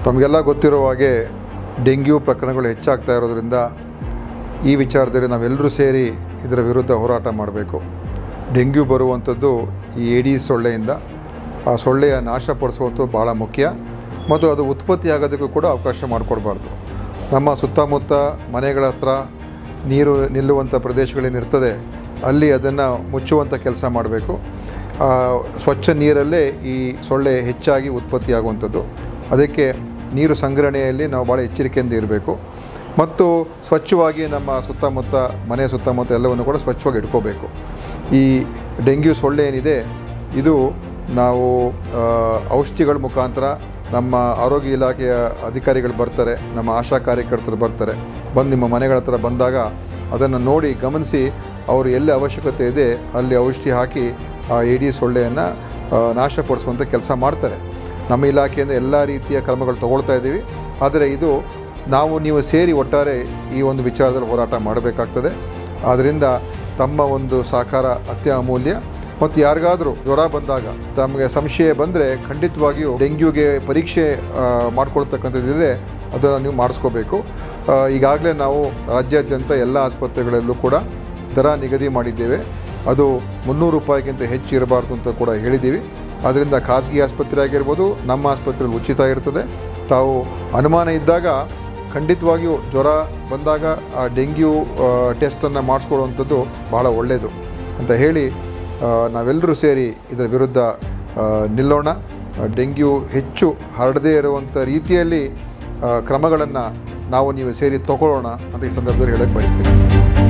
ತಮಗೆಲ್ಲ ಗೊತ್ತಿರೋ ಹಾಗೆ ಡೆಂಗ್ಯೂ ಪ್ರಕರಣಗಳು ಹೆಚ್ಚಾಗ್ತಾ ಇರೋದ್ರಿಂದ ಈ ವಿಚಾರದಲ್ಲಿ ನಾವೆಲ್ಲರೂ ಸೇರಿ ಇದರ ವಿರುದ್ಧ ಹೋರಾಟ ಮಾಡಬೇಕು. ಡೆಂಗ್ಯೂ ಬರುವಂಥದ್ದು ಈ ಏಡೀಸ್ ಸೊಳ್ಳೆಯಿಂದ. ಆ ಸೊಳ್ಳೆಯ ನಾಶಪಡಿಸುವಂಥದ್ದು ಭಾಳ ಮುಖ್ಯ ಮತ್ತು ಅದು ಉತ್ಪತ್ತಿಯಾಗೋದಕ್ಕೂ ಕೂಡ ಅವಕಾಶ ಮಾಡಿಕೊಡ್ಬಾರ್ದು. ನಮ್ಮ ಸುತ್ತಮುತ್ತ ಮನೆಗಳ ಹತ್ರ ನೀರು ನಿಲ್ಲುವಂಥ ಪ್ರದೇಶಗಳೇನಿರ್ತದೆ ಅಲ್ಲಿ ಅದನ್ನು ಮುಚ್ಚುವಂಥ ಕೆಲಸ ಮಾಡಬೇಕು. ಸ್ವಚ್ಛ ನೀರಲ್ಲೇ ಈ ಸೊಳ್ಳೆ ಹೆಚ್ಚಾಗಿ ಉತ್ಪತ್ತಿಯಾಗುವಂಥದ್ದು. ಅದಕ್ಕೆ ನೀರು ಸಂಗ್ರಹಣೆಯಲ್ಲಿ ನಾವು ಭಾಳ ಎಚ್ಚರಿಕೆಯಿಂದ ಇರಬೇಕು ಮತ್ತು ಸ್ವಚ್ಛವಾಗಿ ನಮ್ಮ ಸುತ್ತಮುತ್ತ ಮನೆ ಸುತ್ತಮುತ್ತ ಎಲ್ಲವನ್ನು ಕೂಡ ಸ್ವಚ್ಛವಾಗಿ ಇಟ್ಕೋಬೇಕು. ಈ ಡೆಂಗ್ಯೂ ಸೊಳ್ಳೆ ಏನಿದೆ ಇದು ನಾವು ಔಷಧಿಗಳ ಮುಖಾಂತರ ನಮ್ಮ ಆರೋಗ್ಯ ಇಲಾಖೆಯ ಅಧಿಕಾರಿಗಳು ಬರ್ತಾರೆ, ನಮ್ಮ ಆಶಾ ಕಾರ್ಯಕರ್ತರು ಬರ್ತಾರೆ, ಬಂದು ನಿಮ್ಮ ಮನೆಗಳ ಹತ್ರ ಬಂದಾಗ ಅದನ್ನು ನೋಡಿ ಗಮನಿಸಿ ಅವರು ಎಲ್ಲಿ ಅವಶ್ಯಕತೆ ಇದೆ ಅಲ್ಲಿ ಔಷಧಿ ಹಾಕಿ ಆ ಏಡೀಸ್ ಸೊಳ್ಳೆಯನ್ನು ನಾಶಪಡಿಸುವಂಥ ಕೆಲಸ ಮಾಡ್ತಾರೆ. ನಮ್ಮ ಇಲಾಖೆಯಿಂದ ಎಲ್ಲ ರೀತಿಯ ಕ್ರಮಗಳು ತಗೊಳ್ತಾ ಇದ್ದೀವಿ. ಆದರೆ ಇದು ನೀವು ಸೇರಿ ಒಟ್ಟಾರೆ ಈ ಒಂದು ವಿಚಾರದಲ್ಲಿ ಹೋರಾಟ ಮಾಡಬೇಕಾಗ್ತದೆ. ಆದ್ದರಿಂದ ತಮ್ಮ ಒಂದು ಸಹಕಾರ ಅತ್ಯಮೂಲ್ಯ. ಮತ್ತು ಯಾರಿಗಾದರೂ ಜ್ವರ ಬಂದಾಗ ತಮಗೆ ಸಂಶಯ ಬಂದರೆ ಖಂಡಿತವಾಗಿಯೂ ಡೆಂಗ್ಯೂಗೆ ಪರೀಕ್ಷೆ ಮಾಡ್ಕೊಳ್ತಕ್ಕಂಥದ್ದಿದೆ, ಅದನ್ನು ನೀವು ಮಾಡಿಸ್ಕೋಬೇಕು. ಈಗಾಗಲೇ ನಾವು ರಾಜ್ಯಾದ್ಯಂತ ಎಲ್ಲ ಆಸ್ಪತ್ರೆಗಳಲ್ಲೂ ಕೂಡ ದರ ನಿಗದಿ ಮಾಡಿದ್ದೇವೆ. ಅದು 300 ರೂಪಾಯಿಗಿಂತ ಹೆಚ್ಚು ಇರಬಾರ್ದು ಅಂತ ಕೂಡ ಹೇಳಿದ್ದೀವಿ. ಆದ್ದರಿಂದ ಖಾಸಗಿ ಆಸ್ಪತ್ರೆ ಆಗಿರ್ಬೋದು, ನಮ್ಮ ಆಸ್ಪತ್ರೆಯಲ್ಲಿ ಉಚಿತ ಇರ್ತದೆ. ತಾವು ಅನುಮಾನ ಇದ್ದಾಗ ಖಂಡಿತವಾಗಿಯೂ ಜ್ವರ ಬಂದಾಗ ಆ ಡೆಂಗ್ಯೂ ಟೆಸ್ಟನ್ನು ಮಾಡಿಸ್ಕೊಳ್ಳುವಂಥದ್ದು ಭಾಳ ಒಳ್ಳೆಯದು ಅಂತ ಹೇಳಿ ನಾವೆಲ್ಲರೂ ಸೇರಿ ಇದರ ವಿರುದ್ಧ ನಿಲ್ಲೋಣ. ಡೆಂಗ್ಯೂ ಹೆಚ್ಚು ಹರಡದೇ ಇರುವಂಥ ರೀತಿಯಲ್ಲಿ ಕ್ರಮಗಳನ್ನು ನೀವು ಸೇರಿ ತಗೊಳ್ಳೋಣ ಅಂತ ಈ ಸಂದರ್ಭದಲ್ಲಿ ಹೇಳಕ್ಕೆ ಬಯಸ್ತೀನಿ.